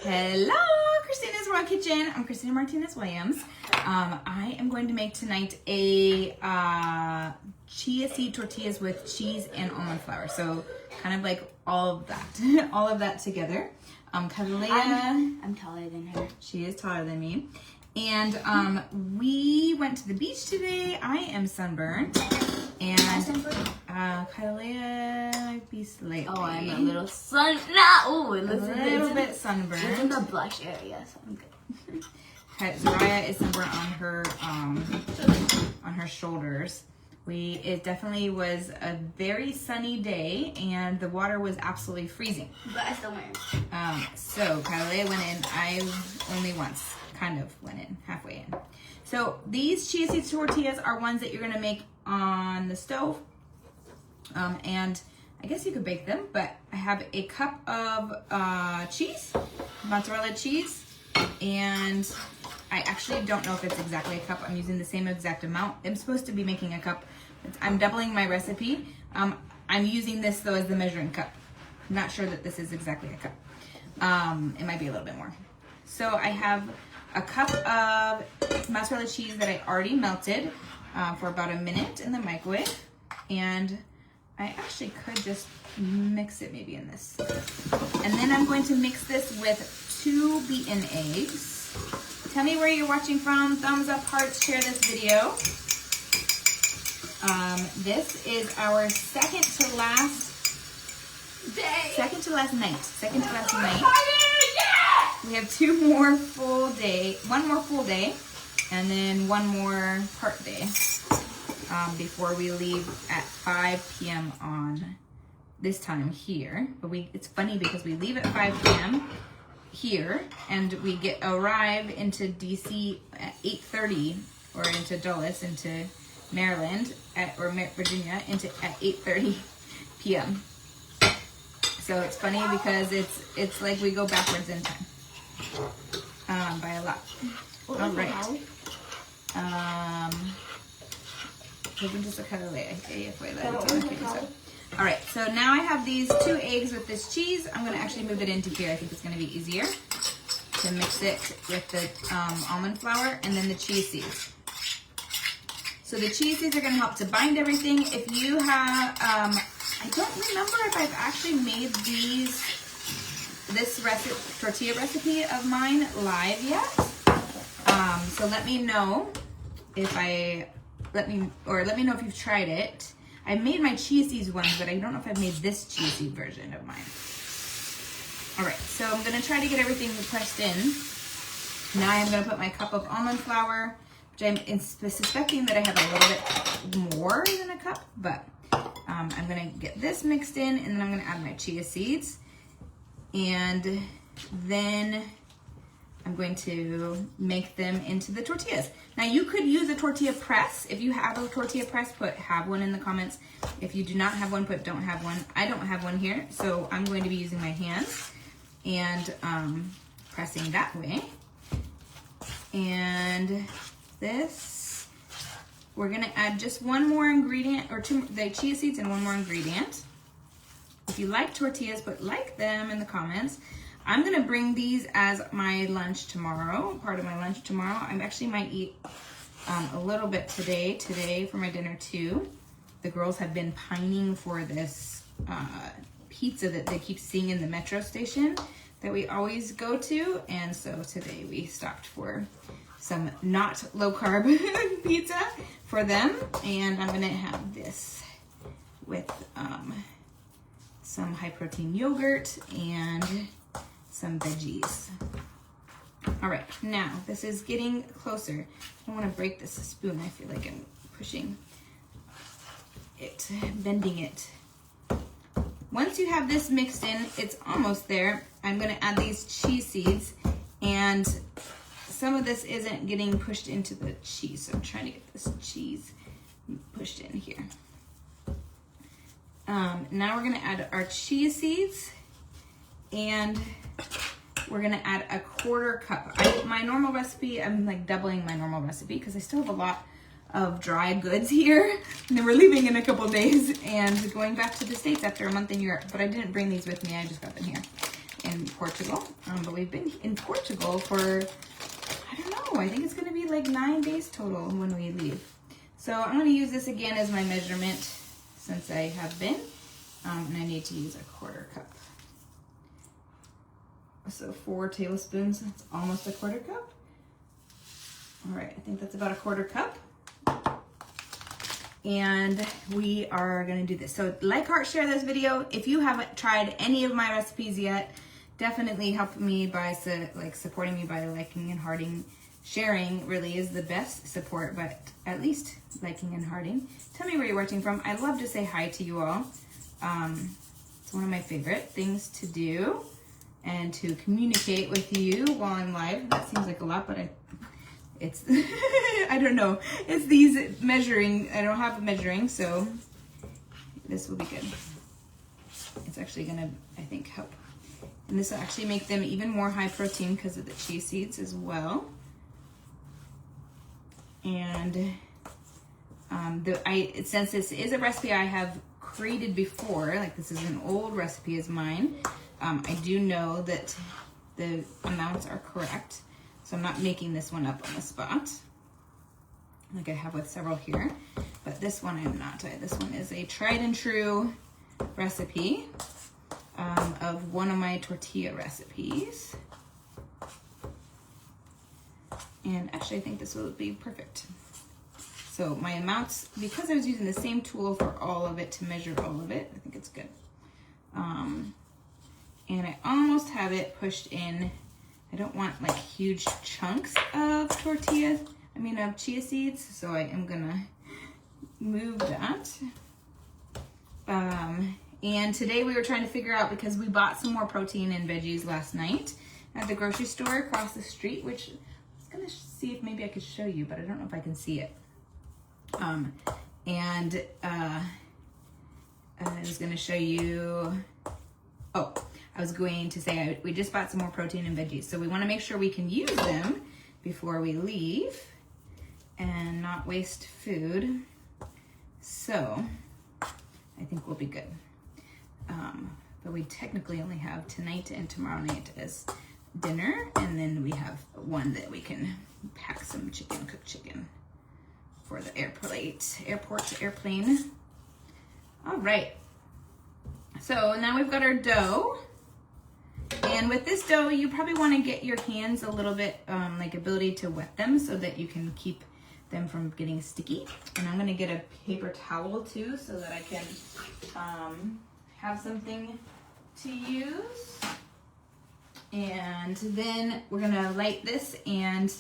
Hello, Christina's Raw Kitchen. I'm Christina Martinez-Williams. I am going to make tonight a chia seed tortillas with cheese and almond flour. So kind of like all of that, all of that together. Catalea, I'm taller than her. she is taller than me. And we went to the beach today. I am sunburned. And Catalea might be slightly. Oh, I'm a little no, a little bit sunburned. It's in the blush area, so I'm good. Zariah is sunburned on her shoulders. It definitely was a very sunny day, and the water was absolutely freezing. But I still went. So Catalea went in. I only once kind of went in, halfway in. So these chia seed tortillas are ones that you're gonna make on the stove, and I guess you could bake them. But I have a cup of cheese, mozzarella cheese, and I actually don't know if it's exactly a cup. I'm using the same exact amount. I'm supposed to be making a cup. I'm doubling my recipe. I'm using this though as the measuring cup. I'm not sure that this is exactly a cup. It might be a little bit more. So I have a cup of mozzarella cheese that I already melted for about a minute in the microwave. And I actually could just mix it maybe in this. And then I'm going to mix this with 2 beaten eggs. Tell me where you're watching from. Thumbs up, hearts, share this video. This is our second to last night. We have 2 more full day, 1 more full day, and then 1 more part day before we leave at 5 p.m. on this time here. But it's funny because we leave at 5 p.m. here and we arrive into DC at 8:30, or into Dulles, into Maryland or Virginia at 8:30 p.m. So it's funny because it's like we go backwards in time by a lot. All right. All right, so now I have these 2 eggs with this cheese. I'm going to actually move it into here. I think it's going to be easier to mix it with the almond flour and then the chia seeds. So the chia seeds are going to help to bind everything. If you have, I don't remember if I've actually made this tortilla recipe of mine live yet. So let me know if let me know if you've tried it. I made my chia seeds ones, but I don't know if I've made this chia seed version of mine. All right, so I'm gonna try to get everything pressed in. Now I'm gonna put my cup of almond flour, which I'm suspecting that I have a little bit more than a cup, but I'm gonna get this mixed in, and then I'm gonna add my chia seeds. And then I'm going to make them into the tortillas. Now you could use a tortilla press. If you have a tortilla press, have one in the comments. If you do not have one, don't have one. I don't have one here, so I'm going to be using my hands and pressing that way. And this, we're gonna add just 1 more ingredient, or 2, the chia seeds and 1 more ingredient. If you like tortillas, like them in the comments. I'm gonna bring these as my lunch tomorrow, part of my lunch tomorrow. I actually might eat a little bit today for my dinner too. The girls have been pining for this pizza that they keep seeing in the metro station that we always go to. And so today we stopped for some not low carb pizza for them. And I'm gonna have this with some high protein yogurt and some veggies. All right, now this is getting closer. I don't want to break this spoon. I feel like I'm pushing it, bending it. Once you have this mixed in, it's almost there. I'm going to add these chia seeds, and some of this isn't getting pushed into the cheese, so I'm trying to get this cheese pushed in here. Now we're going to add our chia seeds, and we're gonna add a 1/4 cup. My normal recipe, I'm like doubling my normal recipe because I still have a lot of dry goods here. And then we're leaving in a couple days and going back to the States after a month in Europe. But I didn't bring these with me, I just got them here. in Portugal, but we've been in Portugal for, I don't know, I think it's gonna be like 9 days total when we leave. So I'm gonna use this again as my measurement since I have been, and I need to use a 1/4 cup. So 4 tablespoons, that's almost a 1/4 cup. All right, I think that's about a 1/4 cup. And we are gonna do this. So like, heart, share this video. If you haven't tried any of my recipes yet, definitely help me by supporting me by liking and hearting. Sharing really is the best support, but at least liking and hearting. Tell me where you're watching from. I love to say hi to you all. It's one of my favorite things to do, and to communicate with you while I'm live. That seems like a lot, but it's, I don't know. It's these measuring, I don't have measuring, so this will be good. It's actually gonna, I think, help. And this will actually make them even more high protein because of the chia seeds as well. And since this is a recipe I have created before, like this is an old recipe of mine, I do know that the amounts are correct. So I'm not making this one up on the spot, like I have with several here. But this one I'm not. This one is a tried and true recipe of one of my tortilla recipes. And actually I think this will be perfect. So my amounts, because I was using the same tool for all of it to measure all of it, I think it's good. And I almost have it pushed in. I don't want like huge chunks of tortillas, of chia seeds, so I am gonna move that. And today we were trying to figure out, because we bought some more protein and veggies last night at the grocery store across the street, which I was gonna see if maybe I could show you, but I don't know if I can see it. I was gonna show you, I was going to say we just bought some more protein and veggies, so we want to make sure we can use them before we leave and not waste food. So I think we'll be good. But we technically only have tonight and tomorrow night as dinner, and then we have one that we can pack some chicken, cooked chicken for the airplane. All right. So now we've got our dough. And with this dough, you probably want to get your hands a little bit, ability to wet them so that you can keep them from getting sticky. And I'm going to get a paper towel too so that I can have something to use. And then we're going to light this, and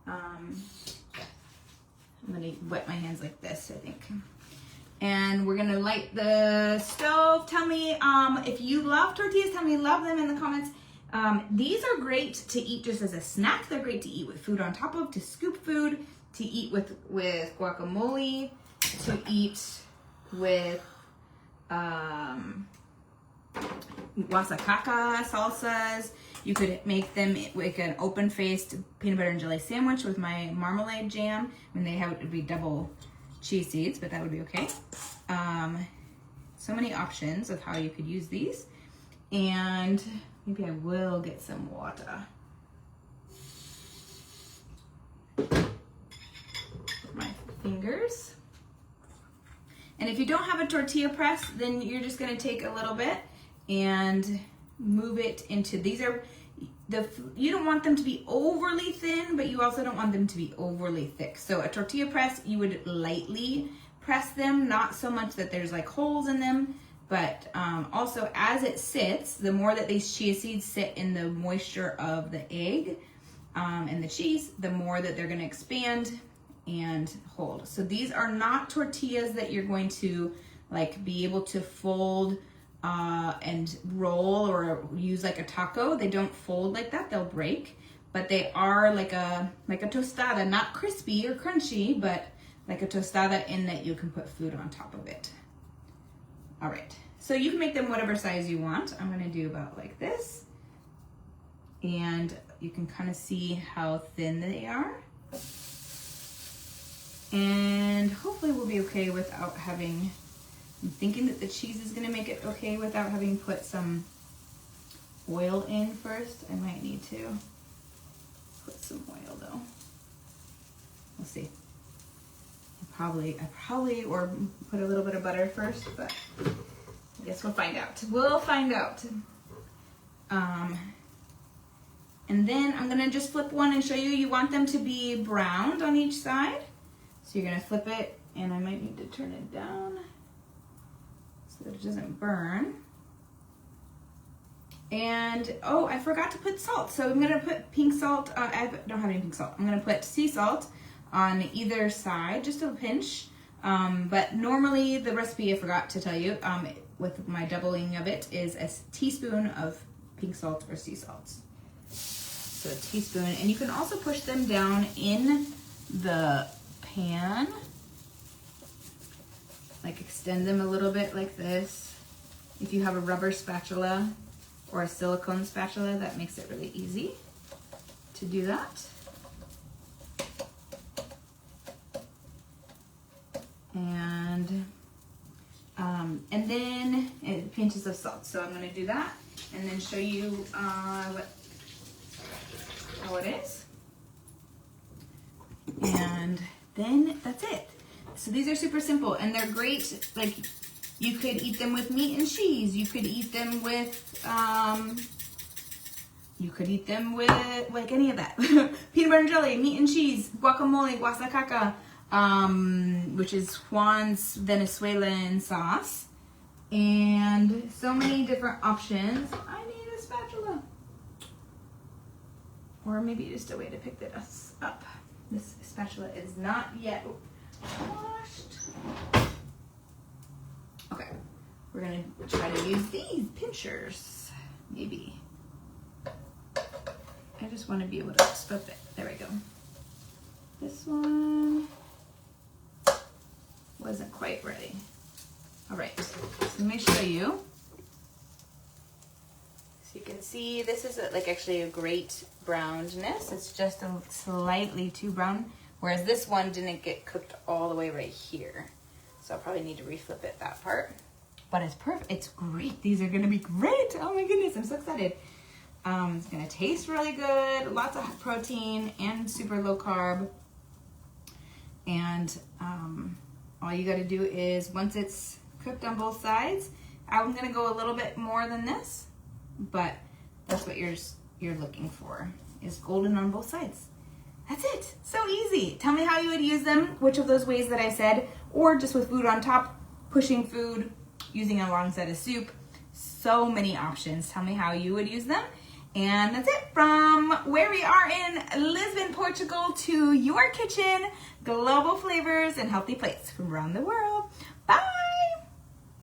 I'm going to wet my hands like this, I think. And we're gonna light the stove. Tell me if you love tortillas, tell me you love them in the comments. These are great to eat just as a snack. They're great to eat with food on top of, to scoop food, to eat with guacamole, to eat with wasakaka salsas. You could make them like an open-faced peanut butter and jelly sandwich with my marmalade jam. When they have it would be double chia seeds, but that would be okay. So many options of how you could use these. And maybe I will get some water. My fingers. And if you don't have a tortilla press, then you're just gonna take a little bit and move it into, you don't want them to be overly thin, but you also don't want them to be overly thick. So a tortilla press, you would lightly press them, not so much that there's like holes in them, but also as it sits, the more that these chia seeds sit in the moisture of the egg and the cheese, the more that they're gonna expand and hold. So these are not tortillas that you're going to like be able to fold and roll or use like a taco. They don't fold like that, they'll break, but they are like a tostada, not crispy or crunchy, but like a tostada in that you can put food on top of it. All right, so you can make them whatever size you want. I'm gonna do about like this, and you can kind of see how thin they are. And hopefully we'll be okay without having, I'm thinking that the cheese is gonna make it okay without having put some oil in first. I might need to put some oil though. We'll see. I probably or put a little bit of butter first, but I guess we'll find out. We'll find out. And then I'm gonna just flip one and show you. You want them to be browned on each side. So you're gonna flip it, and I might need to turn it down so that it doesn't burn. And oh, I forgot to put salt. So I'm gonna put pink salt. I don't have any pink salt. I'm gonna put sea salt on either side, just a pinch. But normally the recipe, I forgot to tell you, with my doubling of it, is a teaspoon of pink salt or sea salt. So a teaspoon, and you can also push them down in the pan, like extend them a little bit like this. If you have a rubber spatula or a silicone spatula, that makes it really easy to do that. And then pinches of salt. So I'm going to do that and then show you how it is. And then that's it. So these are super simple and they're great. Like you could eat them with meat and cheese. You could eat them with like any of that. Peanut butter and jelly, meat and cheese, guacamole, guasacaca, which is Juan's Venezuelan sauce, and so many different options. I need a spatula, or maybe just a way to pick this up. This spatula is not yet washed. Okay, we're gonna try to use these pinchers, maybe. I just want to be able to flip it. There we go. This one wasn't quite ready. All right, so let me show you. So you can see this is like actually a great brownedness. It's just a slightly too brown, whereas this one didn't get cooked all the way right here. So I'll probably need to reflip it, that part. But it's perfect, it's great. These are gonna be great. Oh my goodness, I'm so excited. It's gonna taste really good, lots of protein and super low carb. And all you gotta do is, once it's cooked on both sides, I'm gonna go a little bit more than this, but that's what you're looking for, is golden on both sides. That's it, so easy. Tell me how you would use them, which of those ways that I said, or just with food on top, pushing food, using it alongside a soup. So many options. Tell me how you would use them. And that's it from where we are in Lisbon, Portugal, to your kitchen, global flavors and healthy plates from around the world. Bye.